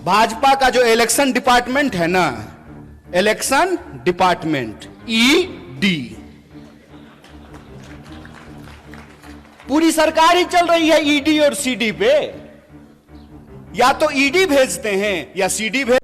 भाजपा का जो election department है ना, इलेक्शन डिपार्टमेंट ईडी, पूरी सरकार ही चल रही है ईडी और सीडी पे। या तो ईडी भेजते हैं या सीडी भेज।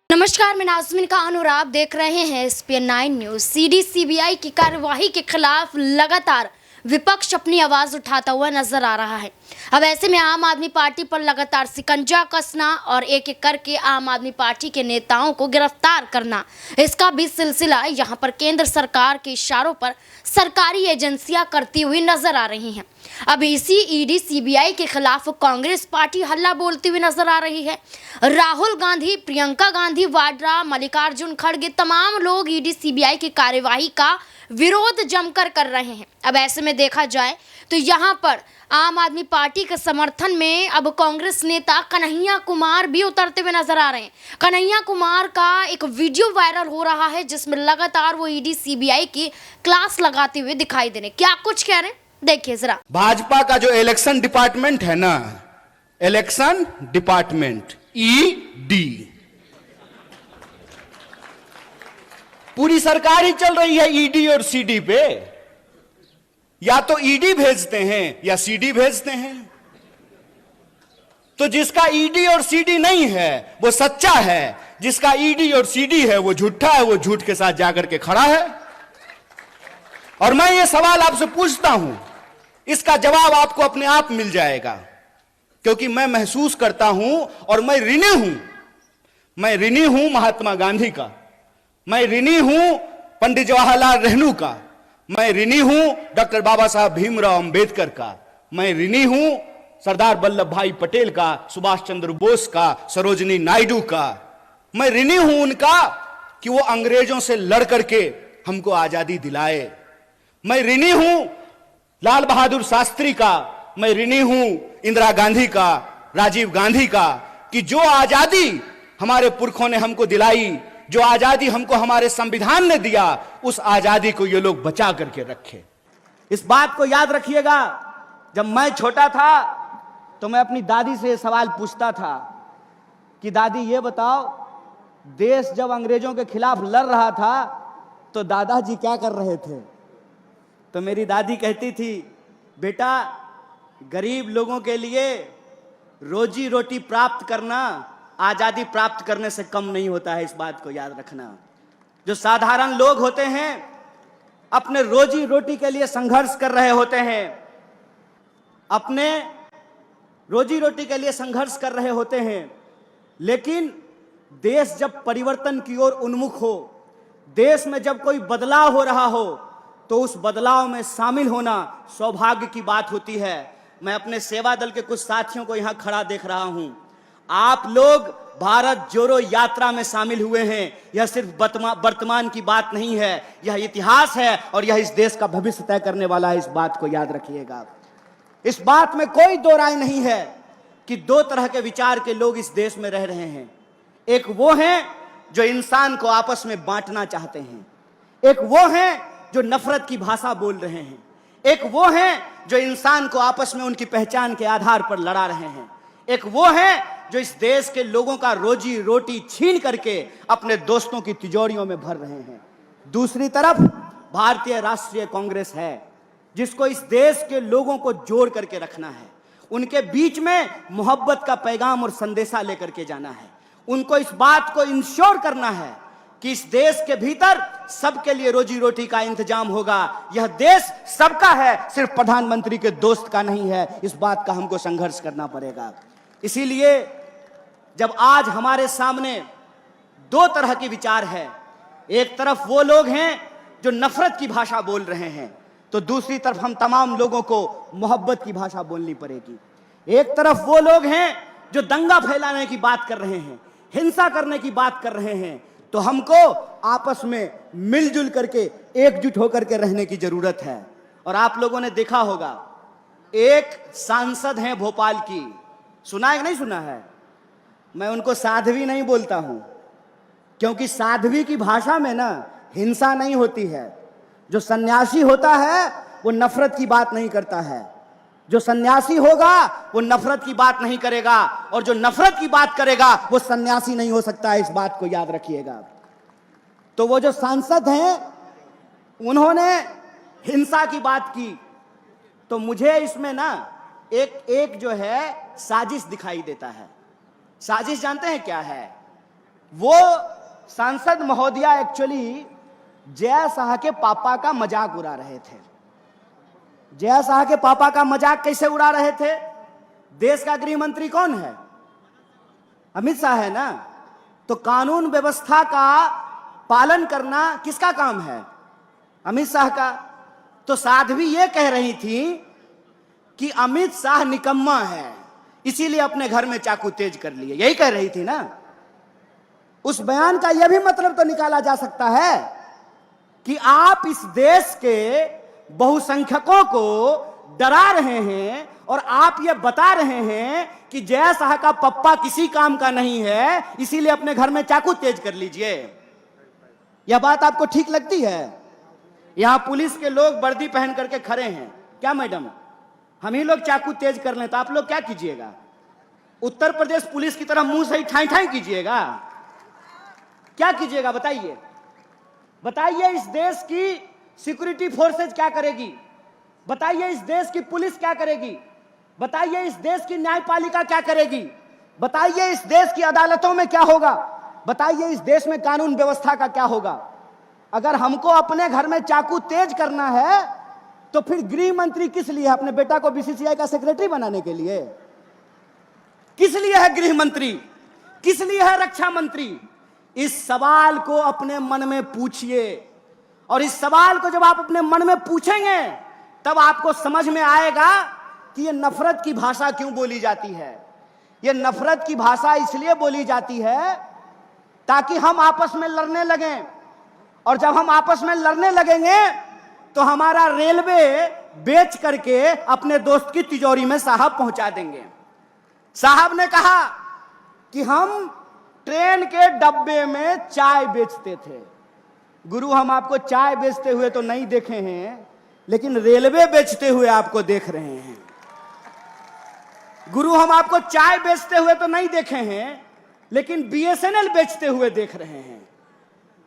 नमस्कार, मैं नाज़मीन खान और आप देख रहे हैं SPN 9 न्यूज। सीडी सीबीआई की कार्यवाही के खिलाफ लगातार विपक्ष अपनी आवाज उठाता हुआ नजर आ रहा है। अब ऐसे में आम आदमी पार्टी पर लगातार शिकंजा कसना और एक एक करके आम आदमी पार्टी के नेताओं को गिरफ्तार करना, इसका भी सिलसिला यहां पर केंद्र सरकार के इशारों पर सरकारी एजेंसियां करती हुई नजर आ रही हैं। अब इसी ईडी सीबीआई के खिलाफ कांग्रेस पार्टी हल्ला बोलती हुई नजर आ रही है। राहुल गांधी, प्रियंका गांधी वाड्रा, मल्लिकार्जुन खड़गे, तमाम लोग ईडी सीबीआई की कार्यवाही का विरोध जमकर कर रहे हैं। अब ऐसे में देखा जाए तो यहाँ पर आम आदमी पार्टी के समर्थन में अब कांग्रेस नेता कन्हैया कुमार भी उतरते हुए नजर आ रहे हैं। कन्हैया कुमार का एक वीडियो वायरल हो रहा है जिसमें लगातार वो ईडी सीबीआई की क्लास लगाते हुए दिखाई दे रहे। क्या कुछ कह रहे हैं, देखिए जरा। भाजपा का जो इलेक्शन डिपार्टमेंट है ना, इलेक्शन डिपार्टमेंट ईडी, पूरी सरकार ही चल रही है ईडी और सीडी पे। या तो ईडी भेजते हैं या सीडी भेजते हैं। तो जिसका ईडी और सीडी नहीं है वो सच्चा है, जिसका ईडी और सीडी है वो झूठा है, वो झूठ के साथ जाकर के खड़ा है। और मैं ये सवाल आपसे पूछता हूं, इसका जवाब आपको अपने आप मिल जाएगा, क्योंकि मैं महसूस करता हूं और मैं ऋणी हूं महात्मा गांधी का, मैं ऋणी हूं पंडित जवाहरलाल नेहरू का, मैं ऋणी हूं डॉक्टर बाबा साहब भीमराव अंबेडकर का, मैं ऋणी हूं सरदार वल्लभ भाई पटेल का, सुभाष चंद्र बोस का, सरोजिनी नायडू का। मैं ऋणी हूं उनका कि वो अंग्रेजों से लड़ करके हमको आजादी दिलाए। मैं ऋणी हूं लाल बहादुर शास्त्री का, मैं ऋणी हूं इंदिरा गांधी का, राजीव गांधी का, कि जो आजादी हमारे पुरखों ने हमको दिलाई, जो आजादी हमको हमारे संविधान ने दिया, उस आजादी को ये लोग बचा करके रखे। इस बात को याद रखिएगा, जब मैं छोटा था तो मैं अपनी दादी से सवाल पूछता था कि दादी ये बताओ, देश जब अंग्रेजों के खिलाफ लड़ रहा था तो दादाजी क्या कर रहे थे? तो मेरी दादी कहती थी, बेटा गरीब लोगों के लिए रोजी रोटी प्राप्त करना आजादी प्राप्त करने से कम नहीं होता है। इस बात को याद रखना। जो साधारण लोग होते हैं अपने रोजी रोटी के लिए संघर्ष कर रहे होते हैं, अपने रोजी रोटी के लिए संघर्ष कर रहे होते हैं, लेकिन देश जब परिवर्तन की ओर उन्मुख हो, देश में जब कोई बदलाव हो रहा हो, तो उस बदलाव में शामिल होना सौभाग्य की बात होती है। मैं अपने सेवा दल के कुछ साथियों को यहां खड़ा देख रहा हूं। आप लोग भारत जोड़ो यात्रा में शामिल हुए हैं। यह सिर्फ वर्तमान की बात नहीं है, यह इतिहास है और यह इस देश का भविष्य तय करने वाला है। इस बात को याद रखिएगा। इस बात में कोई दो राय नहीं है कि दो तरह के विचार के लोग इस देश में रह रहे हैं। एक वो हैं जो इंसान को आपस में बांटना चाहते हैं, एक वो हैं जो नफरत की भाषा बोल रहे हैं, एक वो हैं जो इंसान को आपस में उनकी पहचान के आधार पर लड़ा रहे हैं, एक वो हैं जो इस देश के लोगों का रोजी रोटी छीन करके अपने दोस्तों की तिजोरियों में भर रहे हैं। दूसरी तरफ भारतीय राष्ट्रीय कांग्रेस है, जिसको इस देश के लोगों को जोड़ करके रखना है, उनके बीच में मोहब्बत का पैगाम और संदेशा लेकर के जाना है। उनको इस बात को इंश्योर करना है कि इस देश के भीतर सबके लिए रोजी रोटी का इंतजाम होगा। यह देश सबका है, सिर्फ प्रधानमंत्री के दोस्त का नहीं है। इस बात का हमको संघर्ष करना पड़ेगा। इसीलिए जब आज हमारे सामने दो तरह के विचार है, एक तरफ वो लोग हैं जो नफरत की भाषा बोल रहे हैं, तो दूसरी तरफ हम तमाम लोगों को मोहब्बत की भाषा बोलनी पड़ेगी। एक तरफ वो लोग हैं जो दंगा फैलाने की बात कर रहे हैं, हिंसा करने की बात कर रहे हैं, तो हमको आपस में मिलजुल करके एकजुट होकर के रहने की जरूरत है। और आप लोगों ने देखा होगा, एक सांसद हैं भोपाल की, सुना है कि नहीं सुना है? मैं उनको साध्वी नहीं बोलता हूं, क्योंकि साध्वी की भाषा में ना हिंसा नहीं होती है। जो सन्यासी होता है वो नफरत की बात नहीं करता है। जो सन्यासी होगा वो नफरत की बात नहीं करेगा, और जो नफरत की बात करेगा वो सन्यासी नहीं हो सकता है। इस बात को याद रखिएगा। तो वो जो सांसद हैं उन्होंने हिंसा की बात की, तो मुझे इसमें ना एक जो है साजिश दिखाई देता है। साजिश जानते हैं क्या है? वो सांसद महोदया एक्चुअली जय शाह के पापा का मजाक उड़ा रहे थे। जय शाह के पापा का मजाक कैसे उड़ा रहे थे? देश का गृह मंत्री कौन है? अमित शाह है ना। तो कानून व्यवस्था का पालन करना किसका काम है? अमित शाह का। तो साध्वी ये कह रही थी कि अमित शाह निकम्मा है, इसीलिए अपने घर में चाकू तेज कर लिए, यही कह रही थी ना। उस बयान का यह भी मतलब तो निकाला जा सकता है कि आप इस देश के बहुसंख्यकों को डरा रहे हैं और आप ये बता रहे हैं कि जय शाह का पप्पा किसी काम का नहीं है, इसीलिए अपने घर में चाकू तेज कर लीजिए। यह बात आपको ठीक लगती है? यहां पुलिस के लोग वर्दी पहन करके खड़े हैं। क्या मैडम, हम ही लोग चाकू तेज कर लें तो आप लोग क्या कीजिएगा? उत्तर प्रदेश पुलिस की तरह मुंह से ही ठाई ठाई कीजिएगा? क्या कीजिएगा बताइए? बताइए इस देश की सिक्योरिटी फोर्सेज क्या करेगी? बताइए इस देश की पुलिस क्या करेगी? बताइए इस देश की न्यायपालिका क्या करेगी? बताइए इस देश की अदालतों में क्या होगा? बताइए इस देश में कानून व्यवस्था का क्या होगा? अगर हमको अपने घर में चाकू तेज करना है तो फिर गृह मंत्री किस लिए है? अपने बेटा को बीसीसीआई का सेक्रेटरी बनाने के लिए? किस लिए है गृह मंत्री? किस लिए है रक्षा मंत्री? इस सवाल को अपने मन में पूछिए, और इस सवाल को जब आप अपने मन में पूछेंगे तब आपको समझ में आएगा कि ये नफरत की भाषा क्यों बोली जाती है। ये नफरत की भाषा इसलिए बोली जाती है ताकि हम आपस में लड़ने लगें, और जब हम आपस में लड़ने लगेंगे तो हमारा रेलवे बेच करके अपने दोस्त की तिजोरी में साहब पहुंचा देंगे। साहब ने कहा कि हम ट्रेन के डब्बे में चाय बेचते थे। गुरु, हम आपको चाय बेचते हुए तो नहीं देखे हैं, लेकिन रेलवे बेचते हुए आपको देख रहे हैं। गुरु, हम आपको चाय बेचते हुए तो नहीं देखे हैं, लेकिन बीएसएनएल बेचते हुए देख रहे हैं।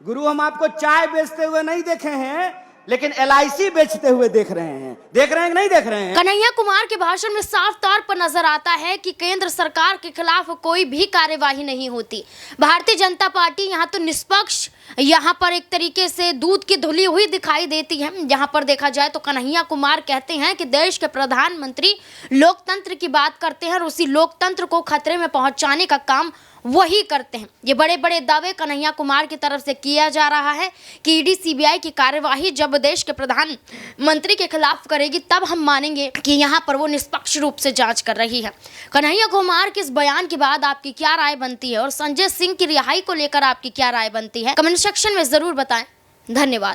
गुरु, हम आपको चाय बेचते हुए नहीं देखे हैं, लेकिन एलआईसी बेचते हुए देख रहे हैं। देख रहे हैं कि नहीं देख रहे हैं? कन्हैया कुमार के भाषण में साफ तौर पर नजर आता है कि केंद्र सरकार के खिलाफ कोई भी कार्यवाही नहीं होती। भारतीय जनता पार्टी यहाँ तो निष्पक्ष, यहाँ पर एक तरीके से दूध की धुली हुई दिखाई देती है। यहाँ पर देखा जाए तो कन्हैया कुमार कहते हैं कि देश के प्रधानमंत्री लोकतंत्र की बात करते हैं और उसी लोकतंत्र को खतरे में पहुंचाने का काम वही करते हैं। ये बड़े बड़े दावे कन्हैया कुमार की तरफ से किया जा रहा है कि ईडी सीबीआई की कार्यवाही जब देश के प्रधानमंत्री के खिलाफ करेगी तब हम मानेंगे कि यहाँ पर वो निष्पक्ष रूप से जांच कर रही है। कन्हैया कुमार के इस बयान के बाद आपकी क्या राय बनती है, और संजय सिंह की रिहाई को लेकर आपकी क्या राय बनती है? कमेंट सेक्शन में जरूर बताएं। धन्यवाद।